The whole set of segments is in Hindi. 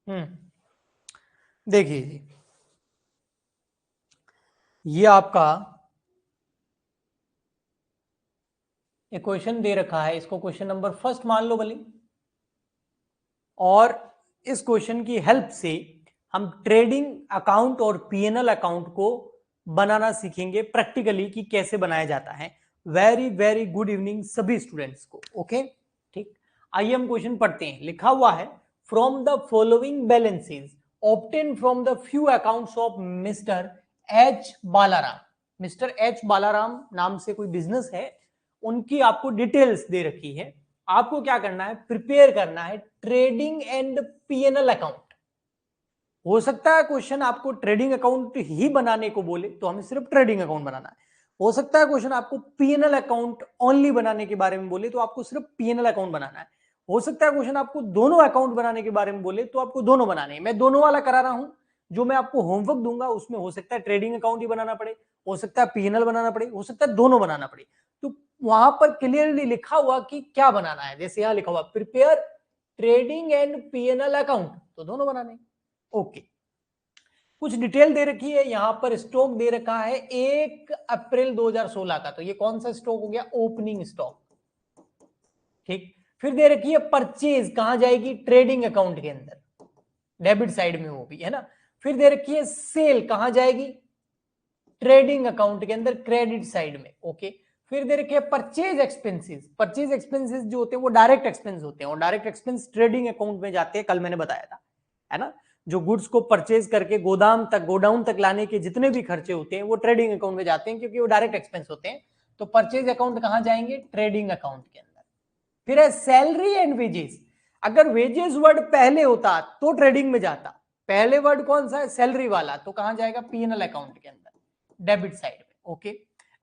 देखिए जी, ये आपका एक क्वेश्चन दे रखा है, इसको क्वेश्चन नंबर फर्स्ट मान लो भले, और इस क्वेश्चन की हेल्प से हम ट्रेडिंग अकाउंट और पीएनएल अकाउंट को बनाना सीखेंगे प्रैक्टिकली कि कैसे बनाया जाता है। वेरी वेरी गुड इवनिंग सभी स्टूडेंट्स को। ओके, ठीक, आइए हम क्वेश्चन पढ़ते हैं। लिखा हुआ है, from the following balances obtain from the few accounts of mister H Balaram. Mister H Balaram नाम से कोई बिजनेस है, उनकी आपको डिटेल्स दे रखी है। आपको क्या करना है, प्रिपेयर करना है ट्रेडिंग एंड पीएनएल अकाउंट। हो सकता है क्वेश्चन आपको ट्रेडिंग अकाउंट ही बनाने को बोले तो हमें सिर्फ ट्रेडिंग अकाउंट बनाना है। हो सकता है क्वेश्चन आपको पीएनएल अकाउंट ओनली बनाने के बारे में बोले तो आपको सिर्फ पीएनएल अकाउंट बनाना है। हो सकता है क्वेश्चन आपको दोनों अकाउंट बनाने के बारे में बोले तो आपको दोनों बनाने हैं। मैं दोनों वाला करा रहा हूं, जो मैं आपको होमवर्क दूंगा उसमें हो सकता है ट्रेडिंग अकाउंट ही बनाना पड़े, हो सकता है पीएनएल बनाना पड़े, हो सकता है दोनों बनाना पड़े। तो वहां पर क्लियरली लिखा हुआ कि क्या बनाना है, जैसे यहां लिखा हुआ prepare trading and PNL account, तो दोनों बनाने। ओके, कुछ डिटेल दे रखी है यहां पर। स्टॉक दे रखा है 1 अप्रैल 2016 का, तो ये कौन सा स्टॉक हो गया, ओपनिंग स्टॉक। ठीक, फिर दे रखी है परचेज कहां जाएगी, ट्रेडिंग अकाउंट के अंदर, डेबिट साइड में वो भी है ना। फिर दे रखी है सेल कहां जाएगी, ट्रेडिंग अकाउंट के अंदर, क्रेडिट साइड में। ओके, फिर दे रखे परचेज एक्सपेंसेस। परचेज एक्सपेंसेस जो होते हैं वो डायरेक्ट एक्सपेंस होते हैं, और डायरेक्ट एक्सपेंस ट्रेडिंग अकाउंट में जाते हैं, कल मैंने बताया था, है ना। जो गुड्स को परचेज करके गोदाम तक, गोडाउन तक लाने के जितने भी खर्चे होते हैं वो ट्रेडिंग अकाउंट में जाते हैं, क्योंकि वो डायरेक्ट एक्सपेंस होते हैं। तो परचेज अकाउंट कहां जाएंगे, ट्रेडिंग अकाउंट के अंदर। फिर है सैलरी एंड वेजेस। अगर वेजेस वर्ड पहले होता तो ट्रेडिंग में जाता, पहले वर्ड कौन सा है, सैलरी वाला, तो कहां जाएगा, पीएनएल अकाउंट के अंदर, डेबिट साइड में। ओके,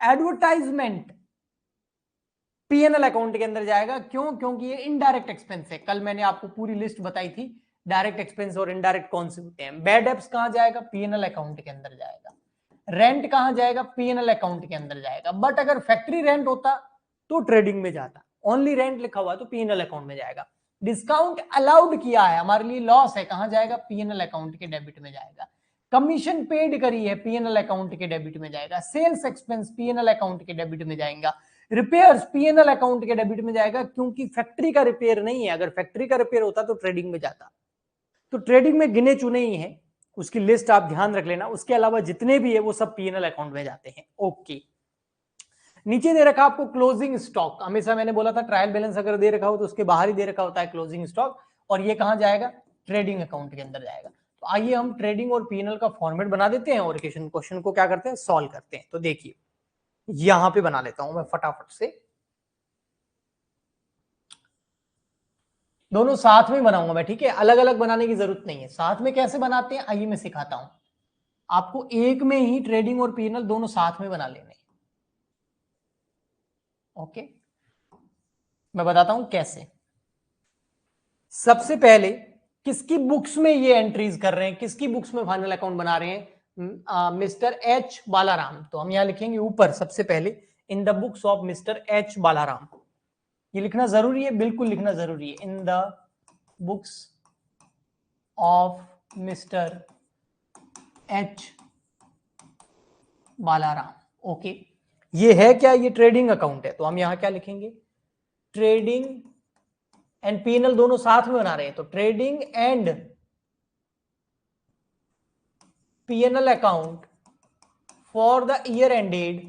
एडवर्टाइजमेंट पीएनएल अकाउंट के अंदर जाएगा, क्यों, क्योंकि ये इनडायरेक्ट एक्सपेंस है। कल मैंने आपको पूरी लिस्ट बताई थी डायरेक्ट एक्सपेंस और इनडायरेक्ट कौन से होते हैं। बैड एप्स कहां जाएगा, पीएनएल अकाउंट के अंदर जाएगा। रेंट कहां जाएगा, पीएनएल अकाउंट के अंदर जाएगा। बट अगर फैक्ट्री रेंट होता तो ट्रेडिंग में जाता, ओनली रेंट लिखा हुआ तो पीएनएल अकाउंट में जाएगा। डिस्काउंट अलाउड किया है, हमारे लिए लॉस है, कहां जाएगा, पीएनएल अकाउंट के डेबिट में जाएगा। कमीशन पेड करी है, पीएनएल अकाउंट के डेबिट में जाएगा। सेल्स एक्सपेंस पीएनएल अकाउंट के डेबिट में जाएगा। रिपेयर्स पीएनएल अकाउंट के डेबिट में जाएगा, क्योंकि फैक्ट्री का रिपेयर नहीं है। अगर फैक्ट्री का रिपेयर होता तो ट्रेडिंग में जाता। तो ट्रेडिंग में गिने चुने ही है, उसकी लिस्ट आप ध्यान रख लेना। उसके अलावा जितने भी है वो सब पीएनएल अकाउंट में जाते हैं। ओके, नीचे दे रखा आपको क्लोजिंग स्टॉक। हमेशा मैंने बोला था ट्रायल बैलेंस अगर दे रखा हो तो उसके बाहर ही दे रखा होता है क्लोजिंग स्टॉक, और ये कहां जाएगा, ट्रेडिंग अकाउंट के अंदर जाएगा। तो आइए हम ट्रेडिंग और पीएनएल का फॉर्मेट बना देते हैं और क्वेश्चन को क्या करते हैं, सॉल्व करते हैं। तो देखिए यहां पे बना लेता हूं मैं फटाफट से, दोनों साथ में बनाऊंगा मैं, ठीक है, अलग अलग बनाने की जरूरत नहीं है। साथ में कैसे बनाते हैं आइए मैं सिखाता हूं आपको। एक में ही ट्रेडिंग और पीएनएल दोनों साथ में बना लेने। ओके, मैं बताता हूं कैसे। सबसे पहले किसकी बुक्स में ये एंट्रीज कर रहे हैं, किसकी बुक्स में फाइनल अकाउंट बना रहे हैं, मिस्टर एच बालाराम। तो हम यहां लिखेंगे ऊपर सबसे पहले, in the books of mister H Balaram. ये लिखना जरूरी है, बिल्कुल लिखना जरूरी है, in the books of mister H Balaram. Okay, ये है क्या, ये ट्रेडिंग अकाउंट है, तो हम यहां क्या लिखेंगे, ट्रेडिंग एंड पीएनएल दोनों साथ में बना रहे हैं, तो trading and PNL account for the year ended,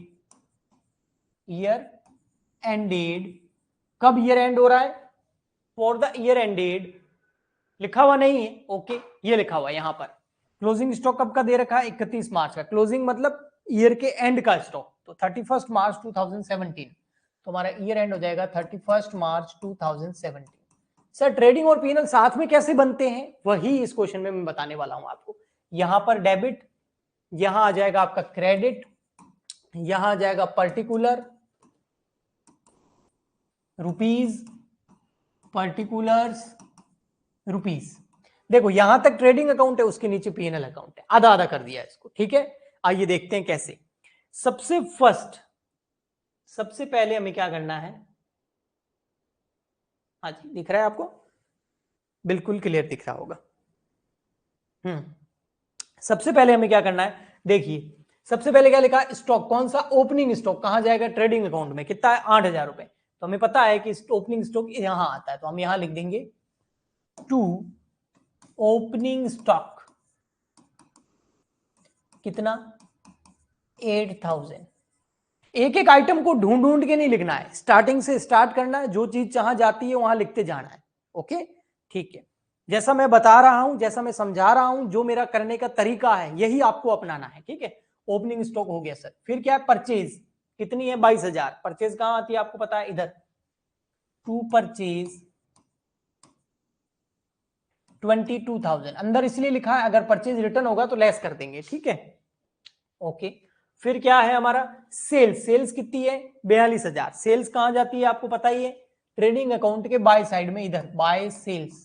कब ईयर एंड हो रहा है, फॉर द ईयर एंडेड, लिखा हुआ नहीं है। ओके, ये लिखा हुआ है यहां पर। क्लोजिंग स्टॉक कब का दे रखा है, 31 मार्च का। क्लोजिंग मतलब ईयर के एंड का स्टॉक, तो 31 मार्च 2017, तो हमारा ईयर एंड हो जाएगा 31 मार्च 2017। सर ट्रेडिंग और पीएनएल साथ में कैसे बनते हैं, वही इस क्वेश्चन में मैं बताने वाला हूं आपको। यहां पर डेबिट, यहां आ जाएगा आपका क्रेडिट, यहां आ जाएगा पर्टिकुलर रुपीज, पर्टिकुलर्स रुपीज। देखो यहां तक ट्रेडिंग अकाउंट है, उसके नीचे पीएनएल अकाउंट है, आधा आधा कर दिया इसको, ठीक है। आइए देखते हैं कैसे। सबसे पहले हमें क्या करना है, हाँ जी दिख रहा है आपको, बिल्कुल क्लियर दिख रहा होगा। सबसे पहले हमें क्या करना है, देखिए सबसे पहले क्या लिखा है, स्टॉक कौन सा, ओपनिंग स्टॉक कहां जाएगा, ट्रेडिंग अकाउंट में, कितना है 8,000 रुपए। तो हमें पता है कि ओपनिंग स्टॉक यहां आता है, तो हम यहां लिख देंगे टू ओपनिंग स्टॉक कितना 8,000। एक एक आइटम को ढूंढ ढूंढ के नहीं लिखना है, स्टार्टिंग से स्टार्ट करना है, जो चीज जहां जाती है वहां लिखते जाना है। ओके ठीक है, जैसा मैं बता रहा हूं, जैसा मैं समझा रहा हूं, जो मेरा करने का तरीका है यही आपको अपनाना है। ठीक है, ओपनिंग स्टॉक हो गया सर। फिर क्या है, परचेज कितनी है 22,000। परचेज कहां आती है आपको पता है, इधर टू परचेज 22,000 अंदर इसलिए लिखा है, अगर परचेज रिटर्न होगा तो लेस कर देंगे। ठीक है ओके। फिर क्या है हमारा, सेल्स, सेल्स कितनी है 42,000। सेल्स कहां जाती है आपको पता ही है, ट्रेडिंग अकाउंट के बाय साइड में, इधर बाय सेल्स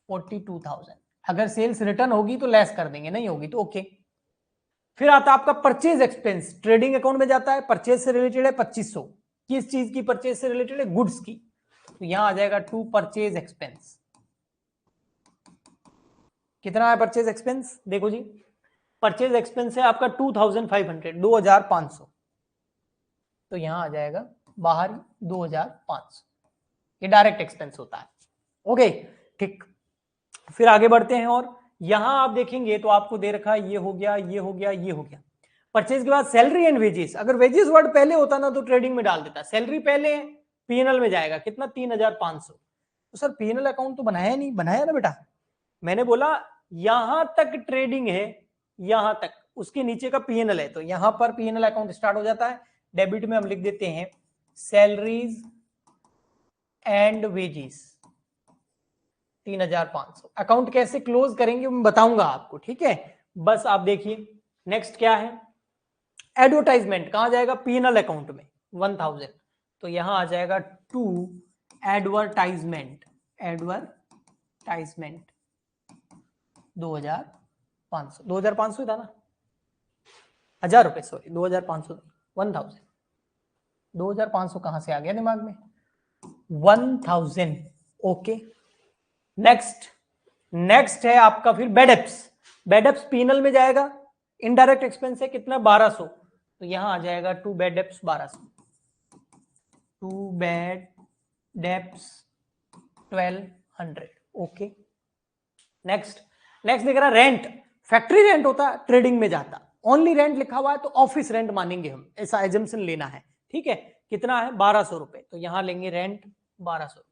42,000। अगर सेल्स रिटर्न होगी तो लेस कर देंगे, नहीं होगी तो ओके। फिर आता है आपका परचेज एक्सपेंस, ट्रेडिंग अकाउंट में जाता है, परचेज से रिलेटेड है 2500। किस चीज की परचेज से रिलेटेड है, गुड्स की। तो यहां आ जाएगा टू परचेज एक्सपेंस। कितना है परचेज एक्सपेंस, देखो जी, परचेज एक्सपेंस है आपका 2,500, 2,500। तो यहां आ जाएगा बाहर 2,500, ये डायरेक्ट एक्सपेंस होता है। ओके ठीक, फिर आगे बढ़ते हैं, और यहां आप देखेंगे तो आपको दे रखा है, ये हो गया, ये हो गया, ये हो गया। परचेज के बाद सैलरी एंड वेजेस, अगर वेजेस वर्ड पहले होता ना तो ट्रेडिंग में डाल देता, सैलरी पहले है, पीएनएल में जाएगा कितना 3,500। तो सर पीएनएल अकाउंट तो बनाया नहीं, बनाया ना बेटा, मैंने बोला यहां तक ट्रेडिंग है, यहां तक, उसके नीचे का पीएनएल है, तो यहां पर पीएनएल अकाउंट स्टार्ट हो जाता है। डेबिट में हम लिख देते हैं सैलरीज एंड वेजेस 3,500। अकाउंट कैसे क्लोज करेंगे मैं बताऊंगा आपको, ठीक है, बस आप देखिए। नेक्स्ट क्या है, एडवर्टाइजमेंट कहां जाएगा, पीएनएल अकाउंट में 1,000। तो यहां आ जाएगा टू एडवर्टाइजमेंट, एडवर्टाइजमेंट 2,500, 2,500 था ना, 1,000 रुपए, सॉरी 2,500, 1,000, 2,500 कहां से आ गया दिमाग में, 1,000। ओके नेक्स्ट, नेक्स्ट है आपका फिर बेडेप्स, बेडेप्स पीनल में जाएगा, इनडायरेक्ट एक्सपेंस है कितना 1,200। तो यहां आ जाएगा to bad debts 1,200, to bad debts 1,200। Okay next, next देख रहा रेंट, फैक्ट्री रेंट होता ट्रेडिंग में जाता, ओनली रेंट लिखा हुआ है तो ऑफिस रेंट मानेंगे हम, ऐसा एजम्पशन लेना है। ठीक है, कितना है 1,200 रुपए, तो यहां लेंगे रेंट 1,200 रुपए,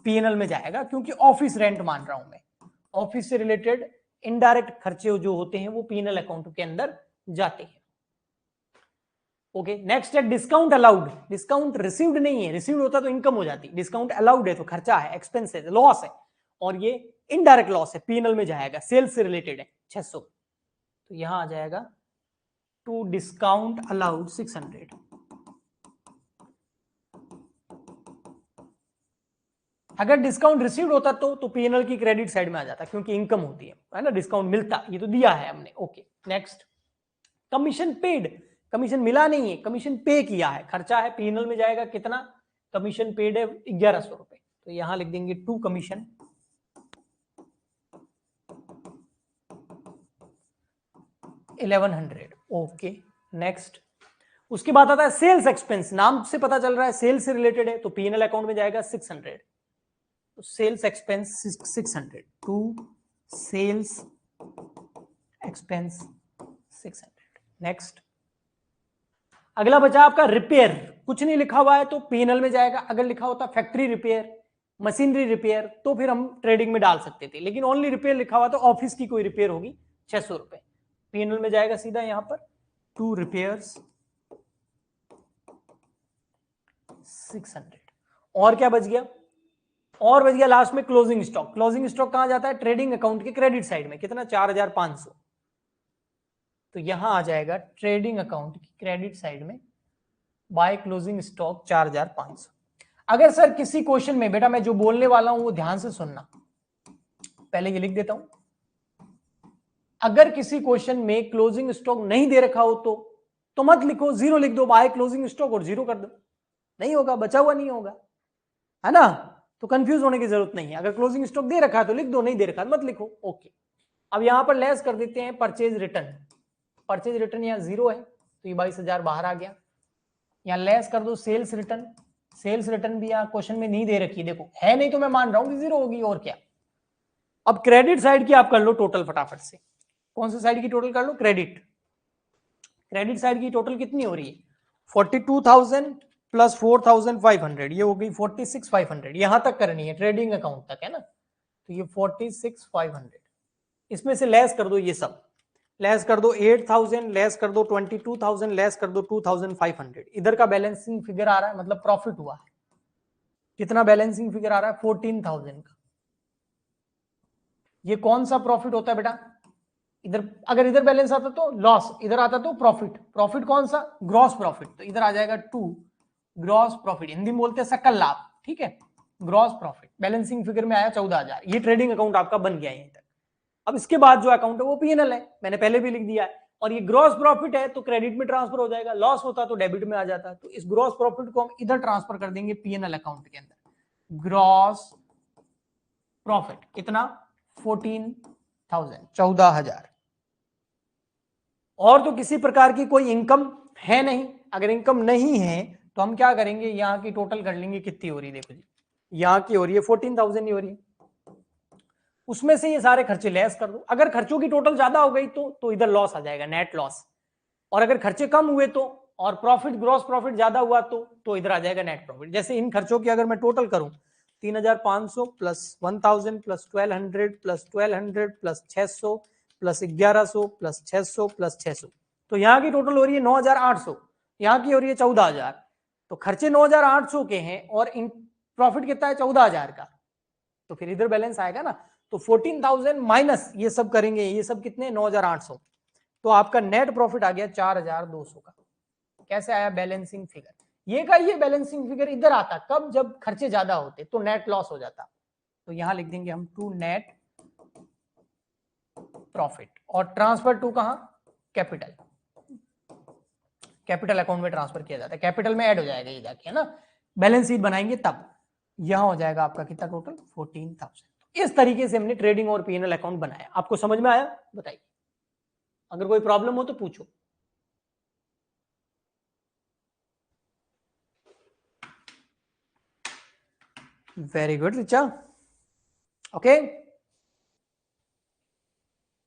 पीएनएल में जाएगा क्योंकि ऑफिस रेंट मान रहा हूं मैं, ऑफिस से रिलेटेड इनडायरेक्ट खर्चे जो होते हैं वो पीएनएल अकाउंट के अंदर जाते हैं। ओके नेक्स्ट है डिस्काउंट अलाउड, डिस्काउंट रिसीव्ड नहीं है, रिसीव्ड होता तो इनकम हो जाती, डिस्काउंट अलाउड है तो खर्चा है, एक्सपेंस है, लॉस है, और ये इनडायरेक्ट लॉस है, पीएनएल में जाएगा, सेल्स से रिलेटेड है 600। तो यहां आ जाएगा टू डिस्काउंट अलाउड 600। अगर डिस्काउंट रिसीव्ड होता तो पीएनएल की क्रेडिट साइड में आ जाता क्योंकि इनकम होती है ना, डिस्काउंट मिलता, ये तो दिया है हमने। Okay next, commission paid, commission मिला नहीं है, कमीशन पे किया है, खर्चा है, पीएनएल में जाएगा कितना, कमीशन पेड है 1,100 रुपए, तो यहां लिख देंगे टू कमीशन 1,100। ओके नेक्स्ट, उसके बाद आता है सेल्स एक्सपेंस, नाम से पता चल रहा है सेल्स से रिलेटेड है तो पीएनएल अकाउंट में जाएगा 600। तो sales expense 600, to sales expense 600। Next, अगला बचा आपका रिपेयर, कुछ नहीं लिखा हुआ है तो पीएनएल में जाएगा, अगर लिखा होता फैक्ट्री रिपेयर, मशीनरी रिपेयर तो फिर हम ट्रेडिंग में डाल सकते थे, लेकिन ओनली रिपेयर लिखा हुआ तो ऑफिस की कोई रिपेयर होगी 600 रुपए, पीएनएल में जाएगा सीधा यहां पर टू रिपेयर्स 600। और क्या बच गया, और बच गया लास्ट में क्लोजिंग स्टॉक, क्लोजिंग स्टॉक कहां जाता है, ट्रेडिंग अकाउंट के क्रेडिट साइड में, कितना 4,500। तो यहां आ जाएगा ट्रेडिंग अकाउंट की क्रेडिट साइड में बाय क्लोजिंग स्टॉक 4,500। अगर सर किसी क्वेश्चन में, बेटा मैं जो बोलने वाला हूं वो ध्यान से सुनना, पहले ये लिख देता हूं, अगर किसी क्वेश्चन में क्लोजिंग स्टॉक नहीं दे रखा हो तो मत लिखो, जीरो लिख दो, बाय क्लोजिंग स्टॉक और जीरो कर दो, नहीं होगा, बचा हुआ नहीं होगा, है ना। तो कंफ्यूज होने की जरूरत नहीं है। अगर क्लोजिंग स्टॉक दे रखा है तो लिख दो, नहीं दे रखा है मत लिखो। ओके, अब यहां पर लेस कर देते हैं परचेज रिटर्न। परचेज रिटर्न यहाँ 0 है तो ये 22,000 बाहर आ गया। यहाँ लेस कर दो सेल्स रिटर्न। सेल्स रिटर्न भी यहाँ क्वेश्चन में नहीं दे रखी, देखो है नहीं तो मैं मान रहा हूं कि 0 होगी, और क्या। अब क्रेडिट साइड की आप कर लो टोटल फटाफट से। कौन सी साइड की टोटल कर लो? क्रेडिट। क्रेडिट साइड की टोटल कितनी हो रही है? 42,000 प्लस 4,500, ये हो गई 46,500। यहां तक करनी है, ट्रेडिंग अकाउंट तक है ना, तो ये 46,500। इसमें से लेस कर दो ये सब, लेस कर दो 8,000, लेस कर दो 22,000, लेस कर दो 2,500। इधर का बैलेंसिंग फिगर आ रहा है, मतलब प्रॉफिट हुआ है। कितना बैलेंसिंग फिगर आ रहा है? 14,000 का। ये कौन सा प्रॉफिट होता है बेटा? इधर अगर इधर बैलेंस आता तो लॉस, इधर आता तो प्रॉफिट। प्रॉफिट कौन सा? Gross profit. तो इधर आ जाएगा 2 ग्रॉस प्रॉफिट, हिंदी में बोलते हैं सकल लाभ, ठीक है। ग्रॉस प्रॉफिट बैलेंसिंग फिगर में आया 14,000। ये ट्रेडिंग अकाउंट आपका बन गया यहीं तक। अब इसके बाद जो अकाउंट है वो पीएनएल है, मैंने पहले भी लिख दिया है। और ये ग्रॉस प्रॉफिट है तो क्रेडिट में ट्रांसफर हो जाएगा, लॉस होता तो डेबिट में आ जाता। तो इस ग्रॉस प्रॉफिट को हम इधर ट्रांसफर कर देंगे पीएनएल अकाउंट के अंदर। ग्रॉस प्रॉफिट कितना? 14,000, 14,000। और तो किसी प्रकार की कोई इनकम है नहीं। अगर इनकम नहीं है तो हम क्या करेंगे, यहाँ की टोटल कर लेंगे। कितनी हो रही है देखो जी, यहाँ की हो रही है 14,000 ही हो रही है। उसमें से ये सारे खर्चे लेस कर दो। अगर खर्चों की टोटल ज्यादा हो गई तो इधर लॉस आ जाएगा, नेट लॉस। और अगर खर्चे कम हुए तो, और प्रॉफिट ग्रॉस प्रॉफिट ज्यादा हुआ तो इधर आ जाएगा नेट प्रॉफिट। जैसे इन खर्चों की अगर मैं टोटल करूं, 3,500 plus 1,000 plus 1,200 plus 1,200 plus 600 plus 1,100 plus 600 plus 600, तो यहाँ की टोटल हो रही है 9,800, यहाँ की हो रही है 14,000। तो खर्चे 9,800 के हैं और इन प्रॉफिट कितना है? 14,000 का। तो फिर इधर बैलेंस आएगा ना। तो 14,000 माइनस ये सब करेंगे, ये सब कितने? 9,800। तो आपका नेट प्रॉफिट आ गया 4,200 का। कैसे आया बैलेंसिंग फिगर? ये का ये बैलेंसिंग फिगर इधर आता कब? जब खर्चे ज्यादा होते तो नेट लॉस हो जाता। तो यहां लिख देंगे हम टू नेट प्रॉफिट, और ट्रांसफर टू कहां? कैपिटल। कैपिटल अकाउंट में ट्रांसफर किया जाता है, कैपिटल में ऐड हो जाएगा ये जाके, है ना। बैलेंस शीट बनाएंगे तब यहां हो जाएगा आपका कितना टोटल? 14,000। इस तरीके से हमने ट्रेडिंग और पीएनएल अकाउंट बनाया। आपको समझ में आया? बताइए, अगर कोई प्रॉब्लम हो तो पूछो। Very good Richa, okay.